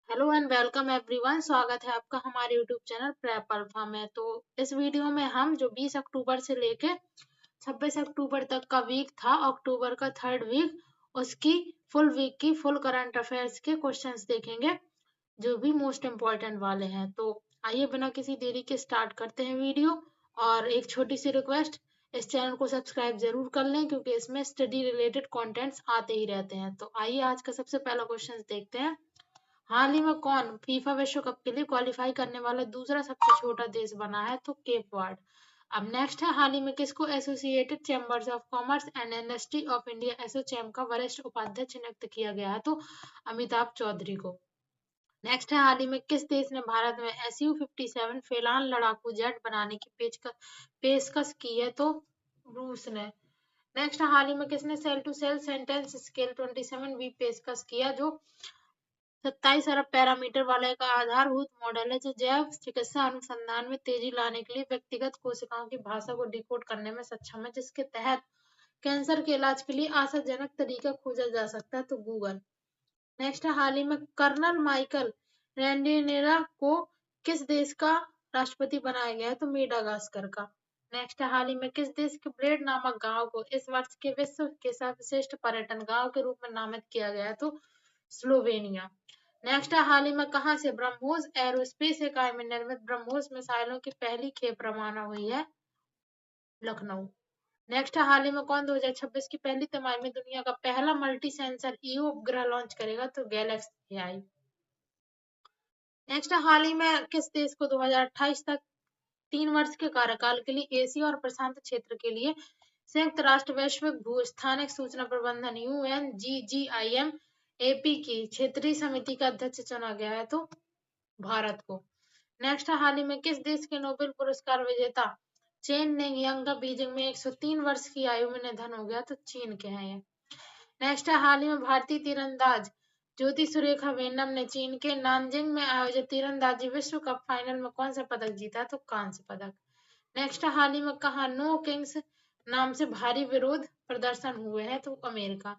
Hello and welcome everyone. स्वागत है आपका हमारे यूट्यूब चैनल प्रेप अल्फा में। तो इस वीडियो में हम जो 20 अक्टूबर से लेके 26 अक्टूबर तक का वीक था, अक्टूबर का थर्ड वीक, उसकी फुल वीक की फुल करंट अफेयर्स के क्वेश्चंस देखेंगे जो भी मोस्ट इम्पोर्टेंट वाले हैं। तो आइए बिना किसी देरी के स्टार्ट करते हैं वीडियो। और एक छोटी सी रिक्वेस्ट, इस चैनल को सब्सक्राइब जरूर कर लें क्योंकि इसमें स्टडी रिलेटेड कंटेंट्स आते ही रहते हैं। तो आइए आज का सबसे पहला क्वेश्चन देखते हैं। हाल ही में कौन फीफा विश्व कप के लिए क्वालिफाई करने वाला दूसरा सबसे छोटा देश बना है? तो केप वर्ड। अब नेक्स्ट है, हाल ही में किसको associated chambers of commerce and industry of India ASSOCHAM का वरिष्ठ उपाध्यक्ष नियुक्त किया गया है? तो अमिताभ चौधरी को। नेक्स्ट है, हाल ही में किस देश ने भारत में SU-57 फेलान लड़ाकू जेट बनाने की पेशकश की है? तो रूस ने। नेक्स्ट, हाल ही में किसने सेल टू सेल सेंटेंस स्केल 27V पेशकश किया, जो 27 अरब पैरामीटर वाला एक आधारभूत मॉडल है जो जैव चिकित्सा अनुसंधान में तेजी लाने के लिए व्यक्तिगत कोशिकाओं की भाषा को डिकोड करने में सक्षम है, जिसके तहत कैंसर के इलाज के लिए आशाजनक तरीका खोजा जा सकता है? तो गूगल। नेक्स्ट, हाल ही में कर्नल माइकल रैंडेनेरा को किस देश का राष्ट्रपति बनाया गया है? तो मेडागास्कर का। नेक्स्ट, हाल ही में किस देश के ब्लेड नामक गांव को इस वर्ष के विश्व के सर्वश्रेष्ठ पर्यटन गांव के रूप में नामित किया गया है? तो स्लोवेनिया। नेक्स्ट है, हाल ही में कहां से ब्रह्मोस एरोस्पेस इकाई में निर्मित ब्रह्मोस मिसाइलों की पहली खेप रवाना हुई है? लखनऊ। नेक्स्ट है, हाल ही में कौन 2026 की पहली तिमाही में दुनिया का पहला मल्टी सेंसर ईओ उपग्रह लॉन्च करेगा? तो गैलेक्सी AI। नेक्स्ट है, हाल ही में किस देश को 2028 तक 3 वर्ष के कार्यकाल के लिए एशिया और प्रशांत क्षेत्र के लिए संयुक्त राष्ट्र वैश्विक भूस्थानिक सूचना प्रबंधन UNGGIM AP की क्षेत्रीय समिति का अध्यक्ष चुना गया है? तो भारत को। नेक्स्ट, हाल ही में किस देश के नोबेल पुरस्कार विजेता चेन नेंग यांग का बीजिंग में 103 वर्ष की आयु में निधन हो गया? तो चीन के हैं ये। नेक्स्ट है, हाल ही में भारतीय तीरंदाज ज्योति सुरेखा वेन्नम ने चीन के नानजिंग में आयोजित तीरंदाजी विश्व कप फाइनल में कौन सा पदक जीता? तो कांस्य पदक। नेक्स्ट, हाल ही में कहा नो किंग्स नाम से भारी विरोध प्रदर्शन हुए हैं? तो अमेरिका।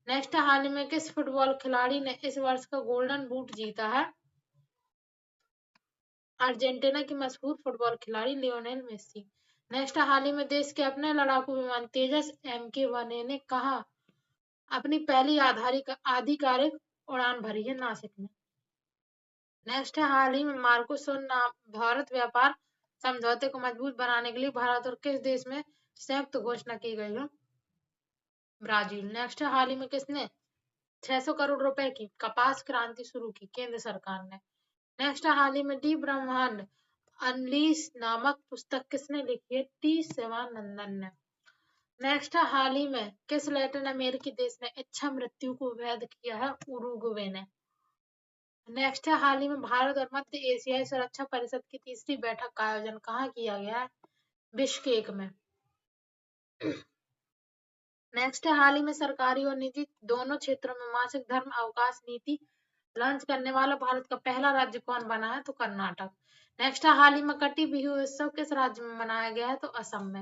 नेक्स्ट, हाल ही में किस फुटबॉल खिलाड़ी ने इस वर्ष का गोल्डन बूट जीता है? अर्जेंटीना की मशहूर फुटबॉल खिलाड़ी लियोनेल मेसी। नेक्स्ट, हाल ही में देश के अपने लड़ाकू विमान तेजस MK-1A ने कहा अपनी पहली आधिकारिक उड़ान भरी है नासिक में। नेक्स्ट है, हाल ही में मार्कोसुर भारत व्यापार समझौते को मजबूत बनाने के लिए भारत और किस देश में संयुक्त घोषणा की गई है? ब्राजील। नेक्स्ट है, हाल ही में किसने 600 करोड़ रुपए की कपास क्रांति शुरू की? केंद्र सरकार ने। नेक्स्ट, हाल ही में डी ब्रह्मांड अनलीश नामक पुस्तक किसने लिखी है? टी शिवानंदन ने। नेक्स्ट, हाल ही में किस लैटिन अमेरिकी देश ने इच्छा मृत्यु को वैध किया है? उरुग्वे ने। नेक्स्ट है, हाल ही में भारत और मध्य एशियाई सुरक्षा परिषद की तीसरी बैठक का आयोजन कहाँ किया गया है? बिश्केक में। नेक्स्ट है, हाल ही में सरकारी और निजी दोनों क्षेत्रों में मासिक धर्म अवकाश नीति लॉन्च करने वाला भारत का पहला राज्य कौन बना है? तो कर्नाटक। नेक्स्ट है, हाल ही में कटी बिहू उत्सव किस राज्य में मनाया गया है? तो असम में।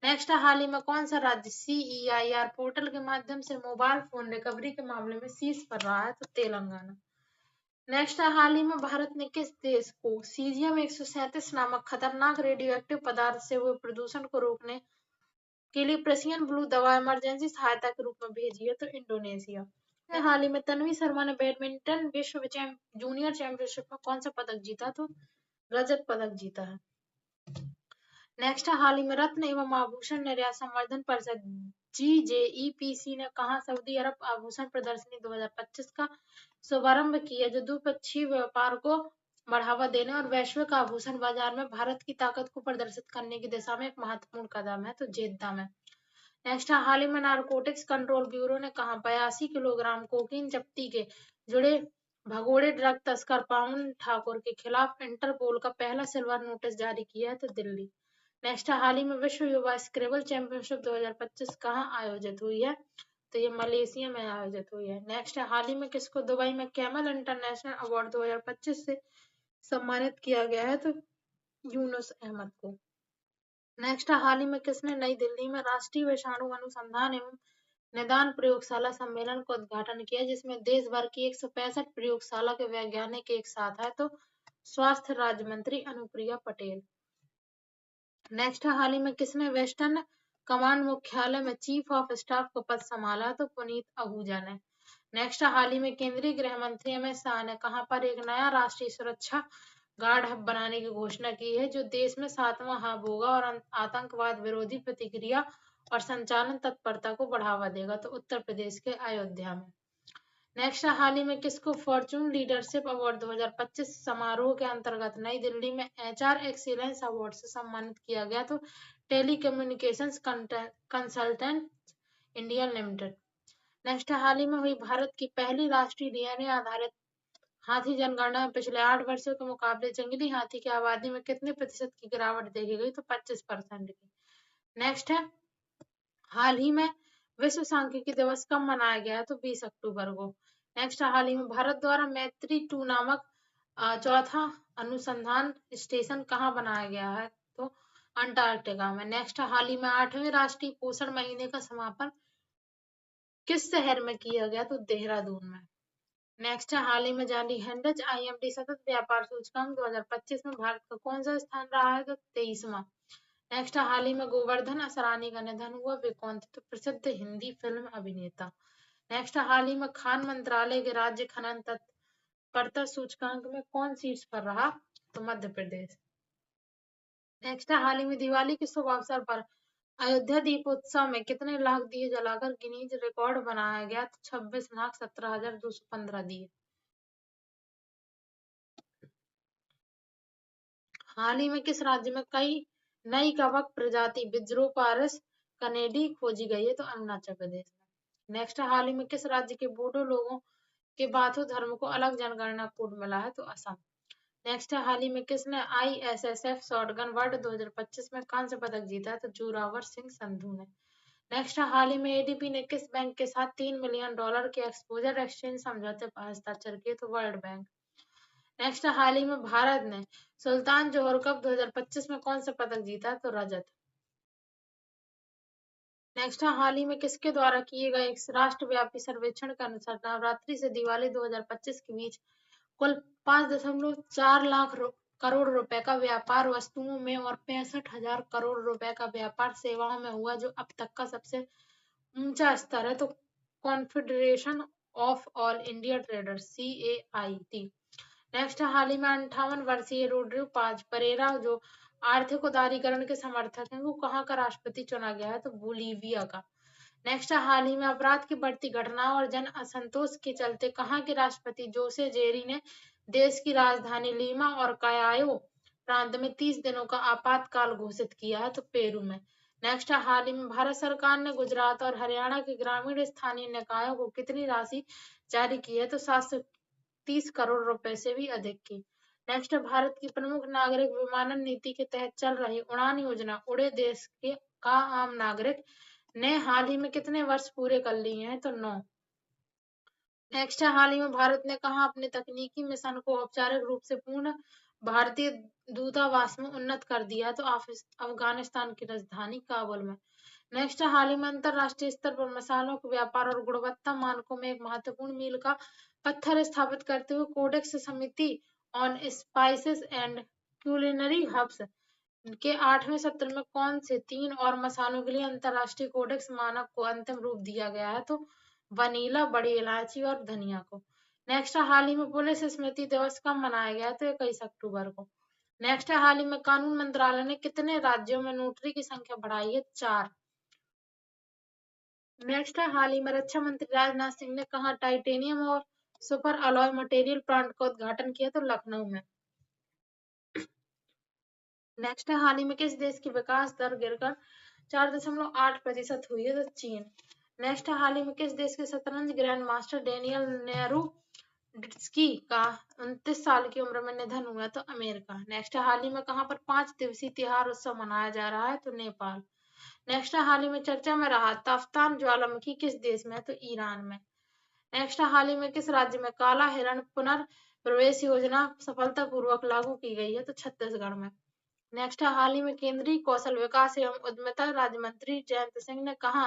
नेक्स्ट, हाल ही में कौन सा राज्य CEIR पोर्टल के माध्यम से मोबाइल फोन रिकवरी के मामले में शीर्ष पर रहा है? तो तेलंगाना। नेक्स्ट, हाल ही में भारत ने किस देश को सीजियम 137 नामक खतरनाक रेडियोएक्टिव पदार्थ से हुए प्रदूषण को रोकने के लिए प्रशियन ब्लू दवा इमरजेंसी सहायता के रूप में भेजी है? तो इंडोनेशिया। हाल ही में तन्वी शर्मा ने बैडमिंटन विश्व जूनियर चैंपियनशिप में कौन सा पदक जीता? तो रजत पदक जीता है। नेक्स्ट, हाल ही में रत्न एवं आभूषण निर्यात संवर्धन परिषद GJEPC ने कहा सऊदी अरब आभूषण प्रदर्शनी 2025 का शुभारंभ किया, जो द्विपक्षीय व्यापार को बढ़ावा देने और वैश्विक आभूषण बाजार में भारत की ताकत को प्रदर्शित करने की दिशा में एक महत्वपूर्ण कदम है? तो जेद्दा में। नेक्स्ट, हाल ही में नारकोटिक्स कंट्रोल ब्यूरो ने कहा 82 किलोग्राम कोकीन जब्ती के जुड़े भगोड़े ड्रग तस्कर पाउल ठाकुर के खिलाफ इंटरपोल का पहला सिल्वर नोटिस जारी किया है? तो दिल्ली। नेक्स्ट, हाल ही में विश्व युवा स्क्रेबल चैंपियनशिप 2025 कहाँ आयोजित हुई है? तो ये मलेशिया में आयोजित हुई है। नेक्स्ट, हाल ही में किसको दुबई में कैमल इंटरनेशनल अवार्ड 2025 से सम्मानित किया गया है? तो यूनुस अहमद को। नेक्स्ट, हाल ही में किसने नई दिल्ली में राष्ट्रीय विषाणु अनुसंधान एवं निदान प्रयोगशाला सम्मेलन का उद्घाटन किया, जिसमें देश भर की 165 प्रयोगशाला के वैज्ञानिक एक साथ आए। तो स्वास्थ्य राज्य मंत्री अनुप्रिया पटेल। नेक्स्ट, हाल ही में किसने वेस्टर्न कमांड मुख्यालय में चीफ ऑफ स्टाफ का पद संभाला? तो पुनीत आहूजा ने। नेक्स्ट, हाल ही में केंद्रीय गृह मंत्री अमित शाह ने कहां पर एक नया राष्ट्रीय सुरक्षा गार्ड हब बनाने की घोषणा की है, जो देश में 7वां हब होगा और आतंकवाद विरोधी प्रतिक्रिया और संचालन तत्परता को बढ़ावा देगा। तो उत्तर प्रदेश के अयोध्या में। नेक्स्ट, हाल ही में किसको फॉर्चून लीडरशिप अवार्ड 2025 समारोह के अंतर्गत नई दिल्ली में एचआर एक्सीलेंस अवार्ड से सम्मानित किया गया? तो telecommunications consultant India limited. Next, हाल ही में हुई भारत की पहली राष्ट्रीय डीएनए आधारित हाथी जनगणना में पिछले 8 वर्षों के मुकाबले जंगली हाथी की आबादी में कितने प्रतिशत की गिरावट देखी गई? तो 25% की। नेक्स्ट है, हाल ही में विश्व सांख्यिकी दिवस कब मनाया गया है? तो 20 अक्टूबर को। नेक्स्ट, हाल ही में भारत द्वारा मैत्री-2 नामक चौथा अनुसंधान स्टेशन कहाँ बनाया गया है? तो अंटार्कटिका में। नेक्स्ट, हाल ही में 8वें राष्ट्रीय पोषण महीने का समापन किस शहर में किया गया? तो देहरादून में। नेक्स्ट, हाल ही में जारी हैंडज आईएमडी सतत व्यापार सूचकांक 2025 में भारत का कौन सा स्थान रहा है? तो 23वां। नेक्स्ट, हाल ही में गोवर्धन असरानी का निधन हुआ। वे कौन थे? तो प्रसिद्ध हिंदी फिल्म अभिनेता। नेक्स्ट, हाल ही में खान मंत्रालय के राज्य खनन तत्परता सूचकांक में कौन शीर्ष पर रहा? तो मध्य प्रदेश। नेक्स्ट, हाल ही में दिवाली के शुभ अवसर पर अयोध्या दीपोत्सव में कितने लाख दिए जलाकर गिनीज रिकॉर्ड बनाया गया? तो 26,17,215 दिए। हाल ही में किस राज्य में कई नई कवक प्रजाति बिज्रोपारस कनेडी खोजी गई है? तो अरुणाचल प्रदेश में। नेक्स्ट, हाल ही में किस राज्य के बोडो लोगों के बाथो धर्म को अलग जनगणना कोड मिला है? तो असम। नेक्स्ट, हाल ही में किसने आईएसएसएफ शॉटगन वर्ल्ड 2025 में कांस्य पदक जीता है? तो जोरावर सिंह संधू ने। नेक्स्ट, हाल ही में एडीबी ने किस बैंक के साथ $3 मिलियन के एक्सपोजर एक्सचेंज समझौते पर हस्ताक्षर किए? तो वर्ल्ड बैंक। नेक्स्ट, हाल ही में भारत ने सुल्तान जोहर कप 2025 में कौन सा पदक जीता? तो रजत। नेक्स्ट, हाल ही में किसके द्वारा किए गए एक राष्ट्रव्यापी सर्वेक्षण के अनुसार नवरात्रि से दिवाली 2025 के बीच कुल 5.4 लाख करोड़ रुपए का व्यापार वस्तुओं में और 65,000 करोड़ रुपए का व्यापार सेवाओं में हुआ, जो अब तक का सबसे ऊंचा स्तर है। तो confederation of all India traders CAIT। Next, हाल ही में 58 वर्षीय रोड्रिगो पाज परेरा, जो आर्थिक उदारीकरण के समर्थक हैं, वो कहाँ का राष्ट्रपति चुना गया है? तो बोलीविया का। नेक्स्ट, हाल ही में अपराध की बढ़ती घटनाओं और जन असंतोष के चलते कहाँ के राष्ट्रपति जोसे जेरी ने देश की राजधानी लीमा और कायायो प्रांत में 30 दिनों का आपातकाल घोषित किया है? तो पेरू में। नेक्स्ट, हाल ही में भारत सरकार ने गुजरात और हरियाणा के ग्रामीण स्थानीय निकायों को कितनी राशि जारी की है? तो 730 करोड़ रुपए से भी अधिक की। नेक्स्ट, भारत की प्रमुख नागरिक विमानन नीति के तहत चल रही उड़ान योजना उड़े देश के का आम नागरिक ने हाल ही में कितने वर्ष पूरे कर लिए हैं? तो 9। नेक्स्ट, हाल ही में भारत ने कहा अपने तकनीकी मिशन को औपचारिक रूप से पूर्ण भारतीय दूतावास में उन्नत कर दिया? तो अफगानिस्तान की राजधानी काबुल में। नेक्स्ट, हाल ही में अंतरराष्ट्रीय स्तर पर मसालों के व्यापार और गुणवत्ता मानकों में एक महत्वपूर्ण मील का पत्थर स्थापित करते हुए कोडेक्स समिति on spices and culinary herbs के 8वें सत्र में कौन से 3 और मसालों के लिए अंतरराष्ट्रीय कोडेक्स मानक को अंतिम रूप दिया गया है? तो वनीला, बड़ी इलायची और धनिया को। नेक्स्ट, हाल ही में पुलिस स्मृति दिवस कब मनाया गया? तो 21 अक्टूबर को। नेक्स्ट, हाल ही में कानून मंत्रालय ने कितने राज्यों में नोटरी की संख्या बढ़ाई है? 4। नेक्स्ट, हाल ही में रक्षा मंत्री राजनाथ सिंह ने कहा टाइटेनियम और सुपर अलॉय मटेरियल प्लांट का उद्घाटन किया? तो लखनऊ में। नेक्स्ट, हाल ही में किस देश की विकास दर गिरकर 4.8% हुई है? तो चीन। नेक्स्ट, हाल ही में किस देश के शतरंज ग्रैंड मास्टर डेनियल नेरूडिट्स्की का 29 साल की उम्र में निधन हुआ? तो अमेरिका। नेक्स्ट, हाल ही में कहां पर 5 दिवसीय त्योहार उत्सव मनाया जा रहा है? तो नेपाल। नेक्स्ट, हाल ही में चर्चा में रहा तफ्तान ज्वालामुखी किस देश में है? तो ईरान में। नेक्स्ट, हाल ही में किस राज्य में काला हिरण पुनर्प्रवेश योजना सफलतापूर्वक लागू की गई है? तो छत्तीसगढ़ में। नेक्स्ट, हाल ही में केंद्रीय कौशल विकास एवं उद्यमिता राज्य मंत्री जयंत सिंह ने कहा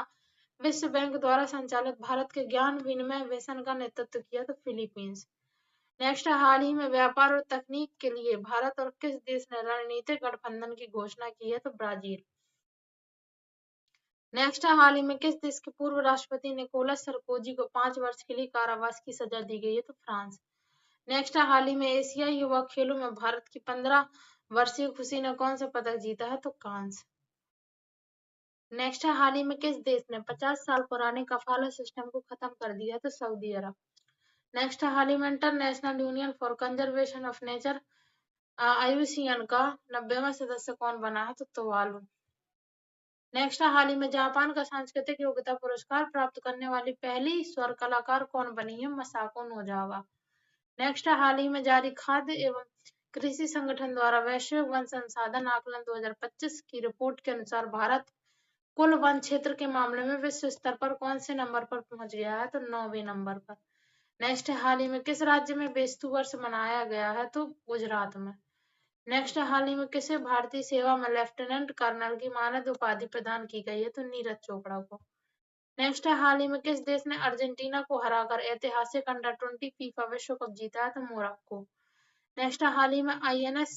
विश्व बैंक द्वारा संचालित भारत के ज्ञान विनिमय मिशन का नेतृत्व किया तो फिलीपींस। नेक्स्ट, हाल ही में व्यापार और तकनीक के लिए भारत और किस देश ने रणनीतिक गठबंधन की घोषणा की है तो ब्राजील। नेक्स्ट, हाल ही में किस देश के पूर्व राष्ट्रपति निकोलस सरकोजी को 5 वर्ष के लिए कारावास की सजा दी गई है तो फ्रांस। नेक्स्ट, हाल ही में एशियाई युवा खेलों में भारत की 15 वर्षीय खुशी ने कौन सा पदक जीता है तो कांस्य। नेक्स्ट, हाल ही में किस देश ने 50 साल पुराने कफाला सिस्टम को खत्म कर दिया है तो सऊदी अरब। नेक्स्ट, हाल ही में international union for conservation of nature IUCN का 90वां सदस्य कौन बना है तो तुवालू। नेक्स्ट, हाल ही में जापान का सांस्कृतिक योग्यता पुरस्कार प्राप्त करने वाली पहली स्वर कलाकार कौन बनी है मसाको नोजावा। नेक्स्ट, हाल ही में जारी खाद्य एवं कृषि संगठन द्वारा वैश्विक वन संसाधन आकलन 2025 की रिपोर्ट के अनुसार भारत कुल वन क्षेत्र के मामले में विश्व स्तर पर कौन से नंबर पर पहुंच गया है तो 9वें नंबर पर। नेक्स्ट, हाल ही में किस राज्य में बेस्तु वर्ष मनाया गया है तो गुजरात में। नेक्स्ट, हाल ही में किसे भारतीय सेवा में लेफ्टिनेंट कर्नल की मानद उपाधि प्रदान की गई है तो नीरज चोपड़ा को। नेक्स्ट, हाल ही में किस देश ने अर्जेंटीना को हराकर ऐतिहासिक अंडर-20 फीफा विश्व कप जीता है तो मोरक्को। नेक्स्ट, हाल ही में INS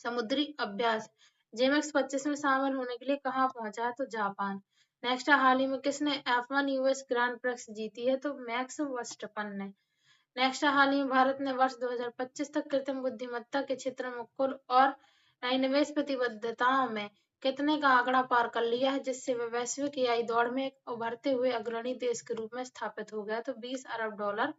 समुद्री अभ्यास जेमेक्स 25 में शामिल होने के लिए कहाँ पहुंचा है तो जापान। नेक्स्ट, हाल ही में किसने F1 US ग्रांड प्रिक्स जीती है तो मैक्स वर्स्टपन ने। नेक्स्ट, हाल ही में भारत ने वर्ष 2025 तक कृत्रिम बुद्धिमत्ता के क्षेत्र में कुल और नई निवेश प्रतिबद्धताओं में कितने का आंकड़ा पार कर लिया है जिससे वे वैश्विक AI दौड़ में एक उभरते हुए अग्रणी देश के रूप में स्थापित हो गया तो $20 अरब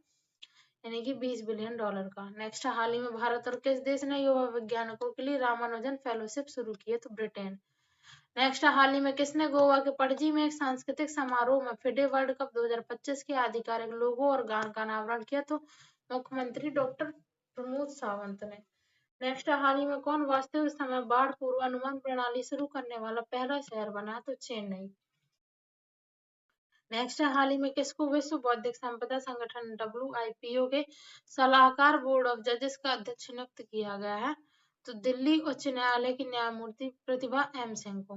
यानी कि $20 बिलियन का। नेक्स्ट, हाल ही में भारत और किस देश ने युवा वैज्ञानिकों के लिए रामानुजन फेलोशिप शुरू की है तो ब्रिटेन। नेक्स्ट, हाल ही में किसने गोवा के पणजी में एक सांस्कृतिक समारोह में फिडे वर्ल्ड कप 2025 के आधिकारिक लोगो और गान का अनावरण किया तो मुख्यमंत्री डॉक्टर प्रमोद सावंत ने। नेक्स्ट, हाल ही में कौन वास्तविक समय बाढ़ पूर्वानुमान प्रणाली शुरू करने वाला पहला शहर बना तो चेन्नई। नेक्स्ट, हाल ही में किसको विश्व बौद्धिक संपदा संगठन WIPO के सलाहकार बोर्ड ऑफ जजेस का अध्यक्ष नियुक्त किया गया है तो दिल्ली उच्च न्यायालय की न्यायमूर्ति प्रतिभा M सिंह को।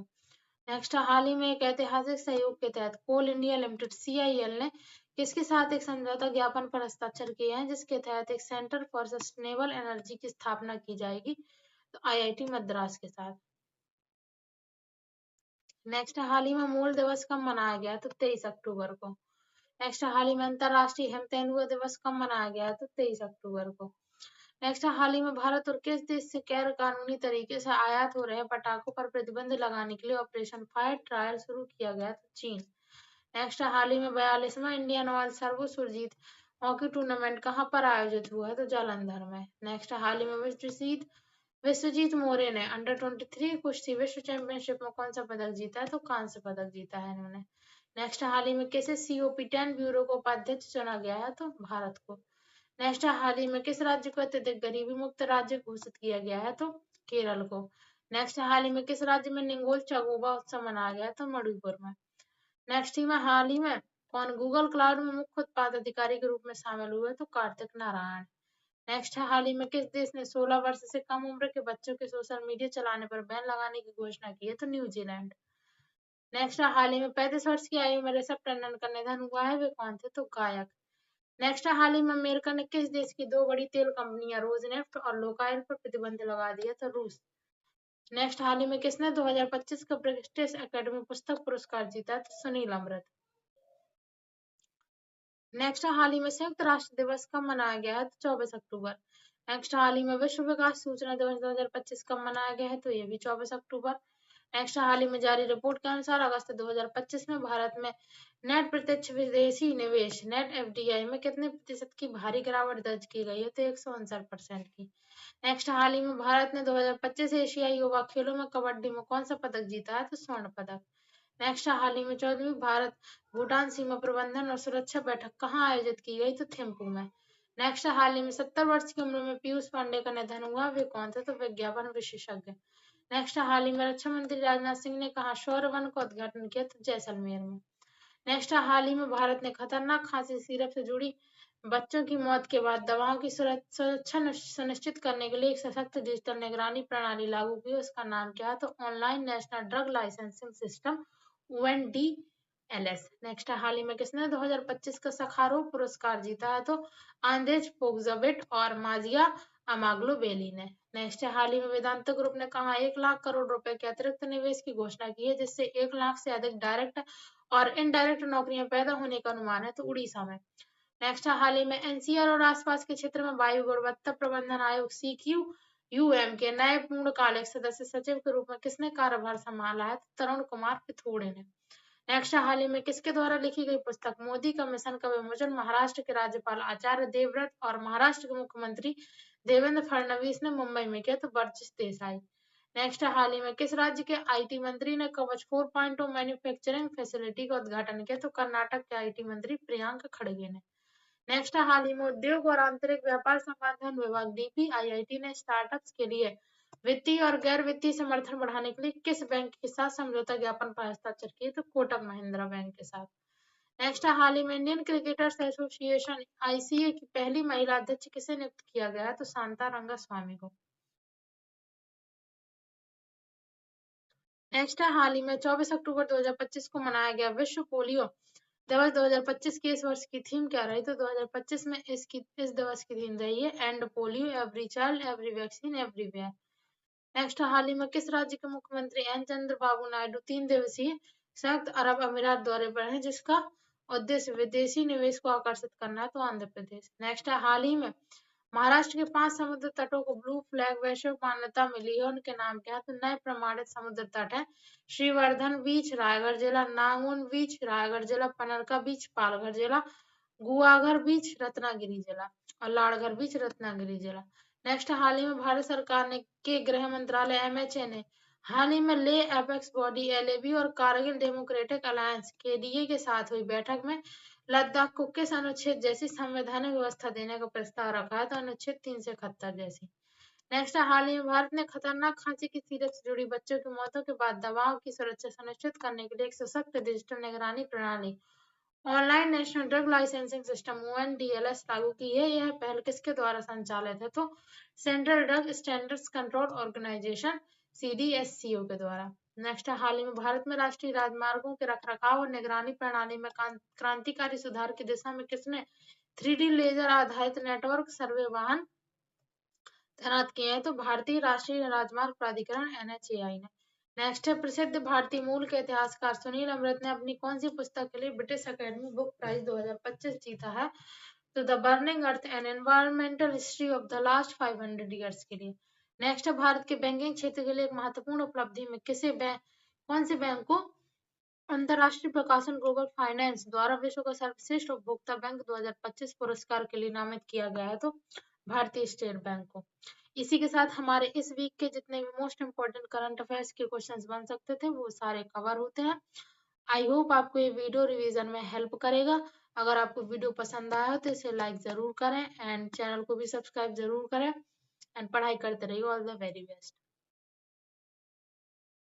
नेक्स्ट, हाल ही में एक ऐतिहासिक सहयोग के तहत कोल इंडिया लिमिटेड CIL ने किसके साथ एक समझौता ज्ञापन पर हस्ताक्षर किए हैं जिसके तहत एक सेंटर फॉर सस्टेनेबल एनर्जी की स्थापना की जाएगी तो IIT मद्रास के साथ। नेक्स्ट, हाल ही में मूल दिवस कब मनाया गया तो 23 अक्टूबर को। नेक्स्ट, हाल ही में अंतरराष्ट्रीय हिम तेंदुआ दिवस कब मनाया गया तो 23 अक्टूबर को। नेक्स्ट, हाल ही में भारत और किस देश से गैर कानूनी तरीके से आयात हो रहे पटाखों पर प्रतिबंध लगाने के लिए ऑपरेशन फायर ट्रायल शुरू किया गया तो चीन। नेक्स्ट, हाल ही में 42वां Indian oil Servo Surjit hockey tournament कहाँ पर आयोजित हुआ है तो जालंधर में। नेक्स्ट, हाल ही में विश्वजीत मोरे ने अंडर-23 कुश्ती विश्व चैंपियनशिप में कौन सा पदक जीता है तो कांस्य पदक जीता है इन्होंने। नेक्स्ट, हाल ही में किसे COP10 ब्यूरो को उपाध्यक्ष चुना गया है तो भारत को। नेक्स्ट, हाल ही में किस राज्य को अत्यधिक गरीबी मुक्त राज्य घोषित किया गया है तो केरल को। नेक्स्ट, हाल ही में किस राज्य में निंगोल चगोबा उत्सव मनाया गया तो मणिपुर में। नेक्स्ट, हाल ही में कौन गूगल क्लाउड में मुख्य उत्पाद अधिकारी के रूप में शामिल हुए तो कार्तिक नारायण। नेक्स्ट, हाल ही में किस देश ने 16 वर्ष से कम उम्र के बच्चों के सोशल मीडिया चलाने पर बैन लगाने की घोषणा की है तो न्यूजीलैंड। नेक्स्ट, हाल ही में 35 वर्ष की आयु में ऋषभ टंडन का निधन हुआ है वे कौन थे तो गायक। नेक्स्ट, हाल ही में अमेरिका ने किस देश की 2 बड़ी तेल कंपनियां रोजनेफ्ट और लुकोइल पर प्रतिबंध लगा दिया तो रूस। नेक्स्ट, हाल ही में किसने 2025 का ब्रिटिश एकेडमी पुस्तक पुरस्कार जीता तो सुनील अमृत। नेक्स्ट, हाल ही में संयुक्त राष्ट्र दिवस कब मनाया गया है तो 24 अक्टूबर। नेक्स्ट, हाल ही में विश्व विकास सूचना दिवस 2025 कब मनाया गया है तो ये भी 24 अक्टूबर। नेक्स्ट, हाल ही में जारी रिपोर्ट के अनुसार अगस्त 2025 में भारत में नेट प्रत्यक्ष विदेशी निवेश नेट FDI में कितने प्रतिशत की भारी गिरावट दर्ज की गई है तो 159% की। नेक्स्ट, हाल ही में भारत ने 2025 एशियाई युवा खेलों में कबड्डी में कौन सा पदक जीता है तो स्वर्ण पदक। नेक्स्ट, हाल ही में 14वीं भारत भूटान सीमा प्रबंधन और सुरक्षा बैठक कहाँ आयोजित की गई तो थिम्पू में। नेक्स्ट, हाल ही में 70 वर्ष की उम्र में पीयूष पांडे का निधन हुआ वे कौन थे तो विज्ञापन विशेषज्ञ। नेक्स्ट, हाल ही में रक्षा मंत्री राजनाथ सिंह ने कहा शौर्य वन का उद्घाटन किया तो जैसलमेर में। नेक्स्ट, हाल ही में भारत ने खतरनाक खांसी सिरप से जुड़ी बच्चों की मौत के बाद दवाओं की सुरक्षा सुनिश्चित करने के लिए एक सशक्त डिजिटल निगरानी प्रणाली लागू की उसका नाम क्या है तो online national drug licensing system ONDC LS. Next है, हाल ही में किसने 2025 का सखारोव पुरस्कार जीता है? तो आंद्रेज पोग्जविट और माजिया अमाग्लू-बेली ने। नेक्स्ट है, हाल ही में वेदांत ग्रुप ने कहा 1 लाख करोड़ रुपए के अतिरिक्त निवेश की घोषणा की है, जिससे 1 लाख से अधिक डायरेक्ट और इनडायरेक्ट नौकरियां पैदा होने का अनुमान है, तो उड़ीसा में। नेक्स्ट है, हाल ही में एनसीआर और आसपास के क्षेत्र में वायु गुणवत्ता प्रबंधन आयोग सीक्यू यूएम के नए पूर्णकालिक सदस्य सचिव के रूप में किसने कार्यभार संभाला है? तो तरुण कुमार पिथोड़े ने। नेक्स्ट, हाल ही में किसके द्वारा लिखी गई पुस्तक मोदी का मिशन का विमोचन महाराष्ट्र के राज्यपाल आचार्य देवव्रत और महाराष्ट्र के मुख्यमंत्री देवेंद्र फडणवीस ने मुंबई में किया? तो बर्जिस देसाई। नेक्स्ट, हाल ही में किस राज्य के आईटी मंत्री ने कवच 4.0 मैन्युफैक्चरिंग फैसिलिटी का उद्घाटन किया? तो कर्नाटक के आईटी मंत्री प्रियांक खड़गे ने। नेक्स्ट, हाल ही में उद्योग और आंतरिक व्यापार संवर्धन विभाग डीपीआईआईटी ने स्टार्टअप्स के लिए वित्तीय और गैर वित्तीय समर्थन बढ़ाने के लिए किस बैंक के साथ समझौता ज्ञापन पर हस्ताक्षर किए? तो कोटक महिंद्रा बैंक के साथ। नेक्स्ट, हाल ही में इंडियन क्रिकेटर्स एसोसिएशन आईसीए की पहली महिला अध्यक्ष किसे नियुक्त किया गया है? तो शांता रंगास्वामी को। नेक्स्ट है, हाल ही में 24 अक्टूबर 2025 को मनाया गया विश्व पोलियो दिवस 2025 की इस वर्ष की थीम क्या रही? तो 2025 में इस दिवस की थीम रही है end polio every child every vaccine everywhere. Next, हाल ही में किस राज्य के मुख्यमंत्री एन चंद्रबाबू नायडू 3 दिवसीय संयुक्त अरब अमीरात दौरे पर हैं, जिसका उद्देश्य विदेशी निवेश को आकर्षित करना है? तो आंध्र प्रदेश। नेक्स्ट है, हाल ही में महाराष्ट्र के 5 समुद्र तटों को ब्लू फ्लैग वैश्विक मान्यता मिली है, उनके नाम क्या है? तो नए प्रमाणित समुद्र तट है श्रीवर्धन बीच रायगढ़ जिला, नांगन बीच रायगढ़ जिला, पनरका बीच पालघर जिला, गुआघर बीच रत्नागिरी जिला और लाड़घर बीच रत्नागिरी जिला। नेक्स्ट, हाल ही में भारत सरकार ने के गृह मंत्रालय एमएचए ने हाल ही में ले एपेक्स बॉडी एलएबी और कारगिल डेमोक्रेटिक अलायंस केडीए के साथ हुई बैठक में लद्दाख को किस अनुच्छेद जैसी संवैधानिक व्यवस्था देने का प्रस्ताव रखा है? तो अनुच्छेद 371 जैसी। नेक्स्ट, हाल ही में भारत ने खतरनाक खांसी की सीरप से जुड़ी बच्चों की मौतों के बाद दवाओं की सुरक्षा सुनिश्चित करने के लिए एक सशक्त डिजिटल निगरानी प्रणाली online national drug licensing system ONDLS लागू की है। यह पहल किसके द्वारा संचालित है? तो Central Drug Standards Control Organisation CDSCO के द्वारा। नेक्स्ट, हाल ही में भारत में राष्ट्रीय राजमार्गों के रखरखाव और निगरानी प्रणाली में क्रांतिकारी सुधार की दिशा में किसने 3D लेजर आधारित नेटवर्क सर्वे वाहन तैनात किए हैं? तो भारतीय राष्ट्रीय राजमार्ग प्राधिकरण NHAI ने। नेक्स्ट है, प्रसिद्ध भारतीय मूल के इतिहासकार सुनील अमृत ने अपनी कौन सी पुस्तक के लिए ब्रिटिश अकेडमी बुक प्राइज 2025 जीता है? तो the burning earth N environmental history of the last 500 years के लिए। नेक्स्ट है, भारत के बैंकिंग क्षेत्र के लिए एक महत्वपूर्ण उपलब्धि में कौन से बैंक को अंतरराष्ट्रीय प्रकाशन ग्लोबल फाइनेंस द्वारा विश्व का सर्वश्रेष्ठ उपभोक्ता बैंक 2025 पुरस्कार के लिए नामित किया गया है? तो भारतीय स्टेट बैंक को। इसी के साथ हमारे इस वीक के जितने भी मोस्ट इम्पोर्टेंट करंट अफेयर्स के क्वेश्चंस बन सकते थे वो सारे कवर होते हैं। आई होप आपको ये वीडियो रिवीजन में हेल्प करेगा। अगर आपको वीडियो पसंद आया हो तो इसे लाइक जरूर करें एंड चैनल को भी सब्सक्राइब जरूर करें एंड पढ़ाई करते रहिए। All the very best.